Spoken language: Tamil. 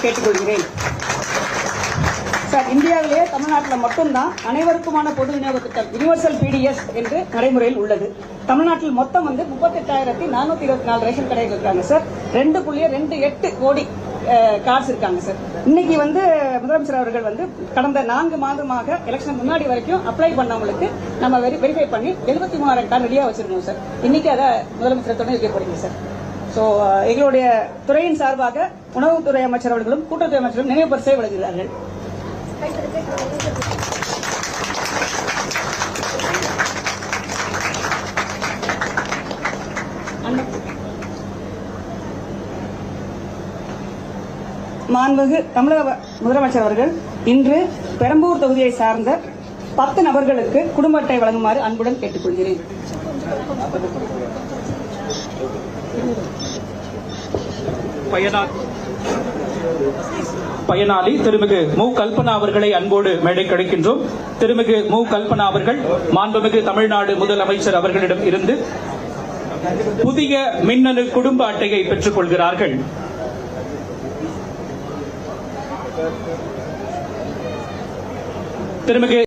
கேட்டுக்கொள்கிறேன். சார், இந்தியாவிலேயே தமிழ்நாட்டில் மட்டும்தான் அனைவருக்குமான பொது விநியோக திட்டம் யூனிவர்சல் பிடிஎஸ் என்று நடைமுறையில் உள்ளது. தமிழ்நாட்டில் மொத்தம் 38,424 ரேஷன் கடைகள் இருக்காங்க சார். 2.28 கோடி கார்ட்ஸ் இருக்காங்க சார். இன்னைக்கு முதலமைச்சர் அவர்கள் கடந்த 4 மாதமாக எலெக்ஷன் முன்னாடி வரைக்கும் அப்ளை பண்ணவங்களுக்கு நம்ம வெரிஃபை பண்ணி 73,000 கார்டு ரெடியா வச்சிருக்கோம் சார். இன்னைக்கு அதை முதலமைச்சர் தொடங்கி வைக்க போறீங்க சார். சோ எங்களுடைய துறையின் சார்பாக உணவுத்துறை அமைச்சர் அவர்களும் கூட்டுறவுத்துறை அமைச்சரும் நினைவு பரிசை வழங்குகிறார்கள். மாண்புமிகு தமிழக முதலமைச்சர் அவர்கள் இன்று பெரம்பூர் தொகுதியை சார்ந்த 10 நபர்களுக்கு குடும்ப அட்டை வழங்குமாறு அன்புடன் கேட்டுக்கொள்கிறேன். பயனாளி திருமிகு மு. கல்பனா அவர்களை அன்போடு மேடை கிடைக்கின்றோம். திருமிகு மு. கல்பனா அவர்கள் மாண்புமிகு தமிழ்நாடு முதலமைச்சர் அவர்களிடம் இருந்து புதிய மின்னணு குடும்ப அட்டையை பெற்றுக் கொள்கிறார்கள். திருமிகு